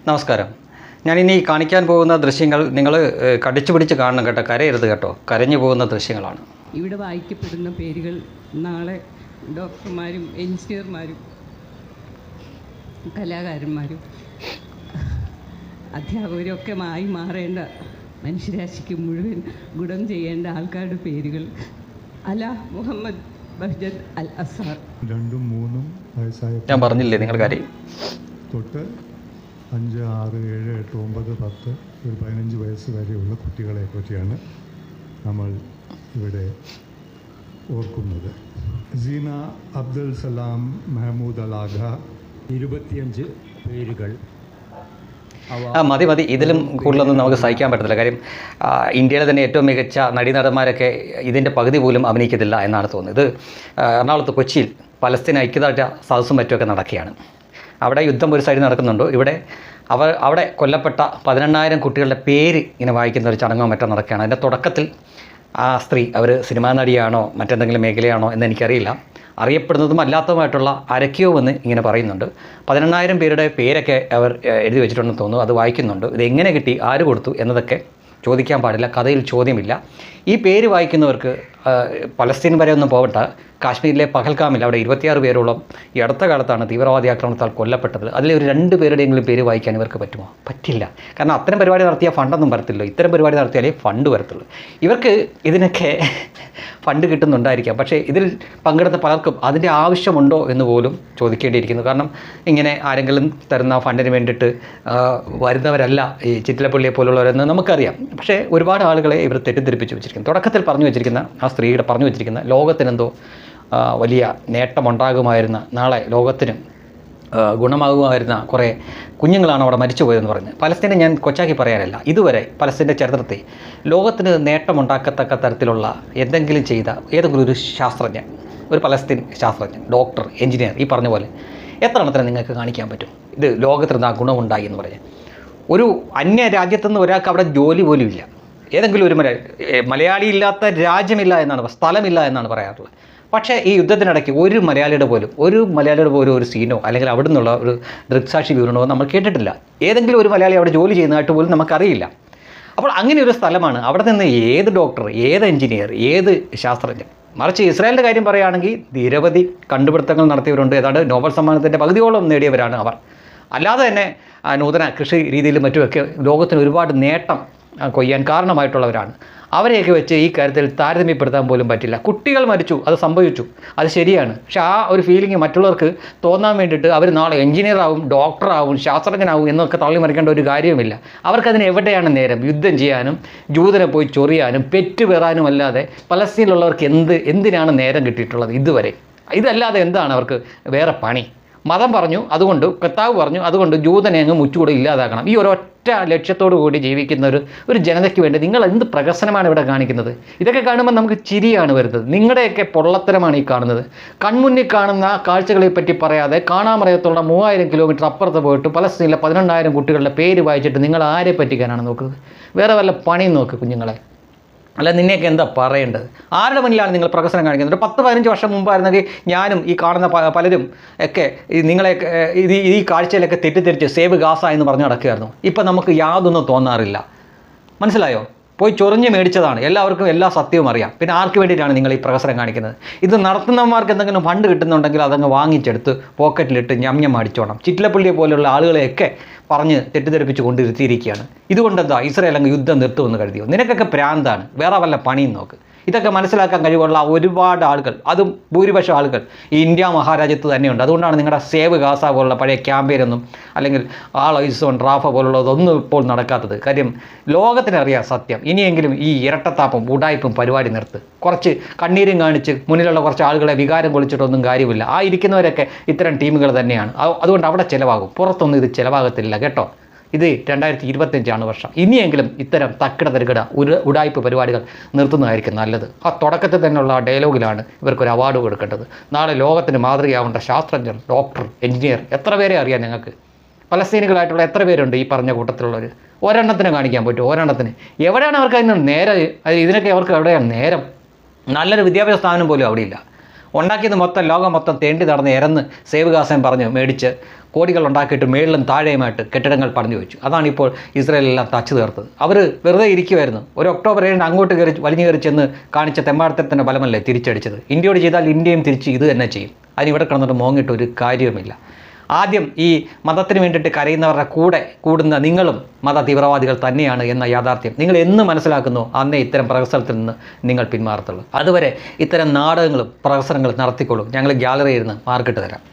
നമസ്കാരം. ഞാനിനി കാണിക്കാൻ പോകുന്ന ദൃശ്യങ്ങൾ നിങ്ങൾ കടിച്ചു പിടിച്ച് കാണണം കേട്ടോ, കരയരുത് കേട്ടോ, കരഞ്ഞു പോകുന്ന ദൃശ്യങ്ങളാണ്. ഇവിടെ വായിക്കപ്പെടുന്ന പേരുകൾ നാളെ ഡോക്ടർമാരും എഞ്ചിനീയർമാരും കലാകാരന്മാരും അധ്യാപകരൊക്കെ മാറേണ്ട മനുഷ്യരാശിക്ക് മുഴുവൻ ഗുണം ചെയ്യേണ്ട ആൾക്കാരുടെ പേരുകൾ. അല മുഹമ്മദ് ബഹ്ജത് അൽ അസാർ. 2, 3 വയസ്സായ ഞാൻ പറഞ്ഞില്ലേ നിങ്ങൾ കാര്യം തൊട്ട് 5, 6, 7, 8, 9, 10 ഒരു 15 വയസ്സ് വരെയുള്ള കുട്ടികളെ പറ്റിയാണ് നമ്മൾ ഇവിടെ ഓർക്കുന്നത്. സീന അബ്ദുൽ സലാം മെഹമൂദ് അലാഖ. 25 പേരുകൾ. മതി. ഇതിലും കൂടുതലൊന്നും നമുക്ക് സഹിക്കാൻ പറ്റത്തില്ല. കാര്യം ഇന്ത്യയിലെ തന്നെ ഏറ്റവും മികച്ച നടീനടന്മാരൊക്കെ ഇതിൻ്റെ പകുതി പോലും അഭിനയിക്കത്തില്ല എന്നാണ് തോന്നുന്നത്. ഇത് എറണാകുളത്ത് കൊച്ചിയിൽ പലസ്തീൻ ഐക്യദാർഢ്യ സദസ്സും മറ്റുമൊക്കെ നടക്കുകയാണ്. അവിടെ യുദ്ധം ഒരു സൈഡിൽ നടക്കുന്നുണ്ട്. അവിടെ കൊല്ലപ്പെട്ട 18,000 കുട്ടികളുടെ പേര് ഇങ്ങനെ വായിക്കുന്ന ഒരു ചടങ്ങോ മറ്റോ നടക്കുകയാണ്. അതിൻ്റെ തുടക്കത്തിൽ ആ സ്ത്രീ, അവർ സിനിമാ നടിയാണോ മറ്റെന്തെങ്കിലും മേഖലയാണോ എന്ന് എനിക്കറിയില്ല, അറിയപ്പെടുന്നതും അല്ലാത്തതുമായിട്ടുള്ള ആരൊക്കെയോ എന്ന് ഇങ്ങനെ പറയുന്നുണ്ട്. 18,000 പേരുടെ പേരൊക്കെ അവർ എഴുതി വെച്ചിട്ടുണ്ടെന്ന് തോന്നുന്നു. അത് വായിക്കുന്നുണ്ട്. ഇത് എങ്ങനെ കിട്ടി, ആര് കൊടുത്തു എന്നതൊക്കെ ചോദിക്കാൻ പാടില്ല, കഥയിൽ ചോദ്യമില്ല. ഈ പേര് വായിക്കുന്നവർക്ക് പലസ്തീൻ വരെ ഒന്നും പോകട്ടെ, കാശ്മീരിലെ പഹൽഗാമിൽ അവിടെ 26 പേരോളം ഈ അടുത്ത കാലത്താണ് തീവ്രവാദി ആക്രമണത്താൽ കൊല്ലപ്പെട്ടത്. അതിൽ ഒരു 2 പേരുടെയെങ്കിലും പേര് വായിക്കാൻ ഇവർക്ക് പറ്റുമോ? പറ്റില്ല. കാരണം അത്തരം പരിപാടി നടത്തിയാൽ ഫണ്ടൊന്നും വരത്തില്ല. ഇത്തരം പരിപാടി നടത്തിയാലേ ഫണ്ട് വരത്തുള്ളൂ. ഇവർക്ക് ഇതിനൊക്കെ ഫണ്ട് കിട്ടുന്നുണ്ടായിരിക്കാം, പക്ഷേ ഇതിൽ പങ്കെടുത്ത പലർക്കും അതിൻ്റെ ആവശ്യമുണ്ടോ എന്ന് പോലും ചോദിക്കേണ്ടിയിരിക്കുന്നു. കാരണം ഇങ്ങനെ ആരെങ്കിലും തരുന്ന ഫണ്ടിന് വേണ്ടിയിട്ട് വരുന്നവരല്ല ഈ ചിറ്റിലപ്പള്ളിയെ പോലുള്ളവരെന്ന് നമുക്കറിയാം. പക്ഷേ ഒരുപാട് ആളുകളെ ഇവർ തെറ്റിദ്ധരിപ്പിച്ച് വെച്ചിരിക്കുന്നു. തുടക്കത്തിൽ പറഞ്ഞു വെച്ചിരിക്കുന്ന ആ സ്ത്രീയുടെ പറഞ്ഞു വെച്ചിരിക്കുന്ന ലോകത്തിനെന്തോ വലിയ നേട്ടമുണ്ടാകുമായിരുന്ന, നാളെ ലോകത്തിന് ഗുണമാകുമായിരുന്ന കുറേ കുഞ്ഞുങ്ങളാണ് അവിടെ മരിച്ചു പോയതെന്ന് പറഞ്ഞ്. പലസ്തീനെ ഞാൻ കൊച്ചാക്കി പറയാനല്ല, ഇതുവരെ പലസ്തീൻ്റെ ചരിത്രത്തിൽ ലോകത്തിന് നേട്ടമുണ്ടാക്കത്തക്ക തരത്തിലുള്ള എന്തെങ്കിലും ചെയ്ത ഏതെങ്കിലും ഒരു ശാസ്ത്രജ്ഞൻ, ഒരു പലസ്തീൻ ശാസ്ത്രജ്ഞൻ, ഡോക്ടർ, എഞ്ചിനീയർ, ഈ പറഞ്ഞ പോലെ എത്ര എണ്ണത്തിന് നിങ്ങൾക്ക് കാണിക്കാൻ പറ്റും ഇത് ലോകത്തിന് ആ ഗുണമുണ്ടായി എന്ന് പറഞ്ഞ്? ഒരു അന്യ രാജ്യത്തുനിന്ന് ഒരാൾക്ക് അവിടെ ജോലി പോലും ഇല്ല. ഏതെങ്കിലും ഒരു മലയാളി ഇല്ലാത്ത രാജ്യമില്ല എന്നാണ്, സ്ഥലമില്ല എന്നാണ് പറയാറുള്ളത്. പക്ഷേ ഈ യുദ്ധത്തിനിടയ്ക്ക് ഒരു മലയാളിയുടെ പോലും ഒരു സീനോ അല്ലെങ്കിൽ അവിടെ നിന്നുള്ള ഒരു ദൃക്സാക്ഷി വിവരണമോ നമ്മൾ കേട്ടിട്ടില്ല. ഏതെങ്കിലും ഒരു മലയാളി അവിടെ ജോലി ചെയ്യുന്നതായിട്ട് പോലും നമുക്കറിയില്ല. അപ്പോൾ അങ്ങനെ ഒരു സ്ഥലമാണ്. അവിടെ നിന്ന് ഏത് ഡോക്ടർ, ഏത് എഞ്ചിനീയർ, ഏത് ശാസ്ത്രജ്ഞൻ, മറിച്ച് ഇസ്രായേലിൻ്റെ കാര്യം പറയുകയാണെങ്കിൽ നിരവധി കണ്ടുപിടുത്തങ്ങൾ നടത്തിയവരുണ്ട്. ഏതാണ്ട് നോബൽ സമ്മാനത്തിൻ്റെ പകുതിയോളം നേടിയവരാണ് അവർ. അല്ലാതെ തന്നെ നൂതന കൃഷി രീതിയിലും മറ്റുമൊക്കെ ലോകത്തിന് ഒരുപാട് നേട്ടം കൊയ്യാൻ കാരണമായിട്ടുള്ളവരാണ്. അവരെയൊക്കെ വെച്ച് ഈ കാര്യത്തിൽ താരതമ്യപ്പെടുത്താൻ പോലും പറ്റില്ല. കുട്ടികൾ മരിച്ചു, അത് സംഭവിച്ചു, അത് ശരിയാണ്. പക്ഷെ ആ ഒരു ഫീലിംഗ് മറ്റുള്ളവർക്ക് തോന്നാൻ വേണ്ടിയിട്ട് അവർ നാളെ എഞ്ചിനീയറാവും, ഡോക്ടറാവും, ശാസ്ത്രജ്ഞനാവും എന്നൊക്കെ തള്ളി മറിക്കേണ്ട ഒരു കാര്യവുമില്ല. അവർക്കതിന് എവിടെയാണ് നേരം? യുദ്ധം ചെയ്യാനും ജൂതനെ പോയി ചൊറിയാനും പെറ്റുപേറാനും അല്ലാതെ പലസ്തീനിലുള്ളവർക്ക് എന്തിനാണ് നേരം കിട്ടിയിട്ടുള്ളത് ഇതുവരെ? ഇതല്ലാതെ എന്താണ് അവർക്ക് വേറെ പണി? മതം പറഞ്ഞു, അതുകൊണ്ട് കർത്താവ് പറഞ്ഞു, അതുകൊണ്ട് ജൂതനെ അങ്ങ് മുച്ചുകൂടെ ഇല്ലാതാക്കണം. ഈ ഒരൊറ്റ ലക്ഷ്യത്തോടു കൂടി ജീവിക്കുന്ന ഒരു ജനതയ്ക്ക് വേണ്ടി നിങ്ങൾ എന്ത് പ്രകസനമാണ് ഇവിടെ കാണിക്കുന്നത്? ഇതൊക്കെ കാണുമ്പോൾ നമുക്ക് ചിരിയാണ് വരുന്നത്. നിങ്ങളുടെയൊക്കെ പൊള്ളത്തരമാണ് ഈ കാണുന്നത്. കൺമുന്നിൽ കാണുന്ന കാഴ്ചകളെ പറ്റി പറയാതെ കാണാമറയത്തുള്ള 3000 കിലോമീറ്റർ അപ്പുറത്ത് പോയിട്ട് പലസ്തീനിലെ 18,000 കുട്ടികളുടെ പേര് വായിച്ചിട്ട് നിങ്ങൾ ആരെ പറ്റിക്കാനാണ് നോക്കുന്നത്? വേറെ വല്ല പണിയും നോക്ക് കുഞ്ഞുങ്ങളെ. അല്ല, നിന്നെയൊക്കെ എന്താ പറയേണ്ടത്? ആരുടെ മുന്നിലാണ് നിങ്ങൾ പ്രകസനം കാണിക്കുന്നത്? ഒരു 10-15 വർഷം മുമ്പായിരുന്നെങ്കിൽ ഞാനും ഈ കാണുന്ന പലരും ഒക്കെ നിങ്ങളെ ഈ കാഴ്ചയിലൊക്കെ തെറ്റിദ്ധരിച്ച് സേവ് ഗാസ എന്ന് പറഞ്ഞ് നടക്കുകയായിരുന്നു. ഇപ്പം നമുക്ക് യാതൊന്നും തോന്നാറില്ല. മനസ്സിലായോ? പോയി ചൊറിഞ്ഞ് മേടിച്ചതാണ്. എല്ലാവർക്കും എല്ലാ സത്യവും അറിയാം. പിന്നെ ആർക്ക് വേണ്ടിയിട്ടാണ് നിങ്ങൾ ഈ പ്രകസനം കാണിക്കുന്നത്? ഇത് നടത്തുന്നവന്മാർക്ക് എന്തെങ്കിലും ഫണ്ട് കിട്ടുന്നുണ്ടെങ്കിൽ അതങ്ങ് വാങ്ങിച്ചെടുത്ത് പോക്കറ്റിലിട്ട് ഞം അടിച്ചോണം. ചിറ്റിലപ്പള്ളിയെ പോലെയുള്ള ആളുകളെയൊക്കെ പറഞ്ഞ് തെറ്റിദ്ധരിപ്പിച്ച് കൊണ്ടിരുത്തിയിരിക്കുകയാണ്. ഇതുകൊണ്ടെന്താ ഇസ്രായേൽ അങ്ങ് യുദ്ധം നിർത്തുമെന്ന് കരുതിയോ? നിനക്കൊക്കെ പ്രാന്താണ്. വേറെ വല്ല പണിയും നോക്ക്. ഇതൊക്കെ മനസ്സിലാക്കാൻ കഴിവുള്ള ഒരുപാട് ആളുകൾ, അതും ഭൂരിപക്ഷം ആളുകൾ ഈ ഇന്ത്യ മഹാരാജ്യത്ത് തന്നെയുണ്ട്. അതുകൊണ്ടാണ് നിങ്ങളുടെ സേവ് ഗാസ പോലുള്ള പഴയ ക്യാമ്പയിനൊന്നും അല്ലെങ്കിൽ ആളൈസോൺ റാഫ പോലുള്ളതൊന്നും ഇപ്പോൾ നടക്കാത്തത്. കാര്യം ലോകത്തിനറിയാം സത്യം. ഇനിയെങ്കിലും ഈ ഇരട്ടത്താപ്പും ഉടായ്പും പരിപാടി നിർത്ത്. കുറച്ച് കണ്ണീരും കാണിച്ച് മുന്നിലുള്ള കുറച്ച് ആളുകളെ വികാരം കൊളിച്ചിട്ടൊന്നും കാര്യമില്ല. ആ ഇരിക്കുന്നവരൊക്കെ ഇത്തരം ടീമുകൾ തന്നെയാണ്. അതുകൊണ്ട് അവിടെ ചിലവാകും, പുറത്തൊന്നും ഇത് ചിലവാകത്തില്ല കേട്ടോ. ഇത് 2025 വർഷം. ഇനിയെങ്കിലും ഇത്തരം തക്കിട തരികിട ഉടായ്പ പരിപാടികൾ നിർത്തുന്നതായിരിക്കും നല്ലത്. ആ തുടക്കത്തിൽ തന്നെയുള്ള ആ ഡയലോഗിലാണ് ഇവർക്കൊരു അവാർഡ് കൊടുക്കേണ്ടത്. നാളെ ലോകത്തിന് മാതൃകയാവേണ്ട ശാസ്ത്രജ്ഞർ, ഡോക്ടർ, എഞ്ചിനീയർ എത്ര പേരെ അറിയാം ഞങ്ങൾക്ക്? പലസ്തീനുകളായിട്ടുള്ള എത്ര പേരുണ്ട് ഈ പറഞ്ഞ കൂട്ടത്തിലുള്ളവർ? ഒരെണ്ണത്തിന് കാണിക്കാൻ പറ്റുമോ? ഒരെണ്ണത്തിന്. എവിടെയാണ് അവർക്ക് അതിന് നേരം? ഇതിനൊക്കെ അവർക്ക് എവിടെയാണ് നേരം? നല്ലൊരു വിദ്യാഭ്യാസ സ്ഥാപനം പോലും അവിടെ ഇല്ല. ഉണ്ടാക്കിയത് മൊത്തം ലോകം മൊത്തം തേണ്ടി നടന്ന് ഇരന്ന് സേവകാശം പറഞ്ഞ് മേടിച്ച് കോടികൾ ഉണ്ടാക്കിയിട്ട് മേളിലും താഴെയുമായിട്ട് കെട്ടിടങ്ങൾ പണിഞ്ഞു വെച്ചു. അതാണിപ്പോൾ ഇസ്രായേലെല്ലാം തച്ചു തീർത്തത്. അവർ വെറുതെ ഇരിക്കുമായിരുന്നു. ഒരു ഒക്ടോബർ 7 അങ്ങോട്ട് വലിഞ്ഞു കയറി ചെന്ന് കാണിച്ച തെമ്മാടത്തത്തിൻ്റെ ബലമല്ലേ തിരിച്ചടിച്ചത്. ഇന്ത്യയോട് ചെയ്താൽ ഇന്ത്യയും തിരിച്ച് ഇത് തന്നെ ചെയ്യും. അതിനിവിടെ കിടന്നിട്ട് മോങ്ങിയിട്ട് ഒരു കാര്യവുമില്ല. ആദ്യം ഈ മതത്തിന് വേണ്ടിയിട്ട് കരയുന്നവരുടെ കൂടെ കൂടുന്ന നിങ്ങളും മത തീവ്രവാദികൾ തന്നെയാണ് എന്ന യാഥാർത്ഥ്യം നിങ്ങൾ എന്ന് മനസ്സിലാക്കുന്നു അന്നേ ഇത്തരം പ്രഹസനത്തിൽ നിന്ന് നിങ്ങൾ പിന്മാറത്തുള്ളൂ. അതുവരെ ഇത്തരം നാടകങ്ങളും പ്രഹസനങ്ങളും നടത്തിക്കൊള്ളും. ഞങ്ങൾ ഗ്യാലറിയിൽ ഇരുന്ന് മാർക്കിട്ട് തരാം.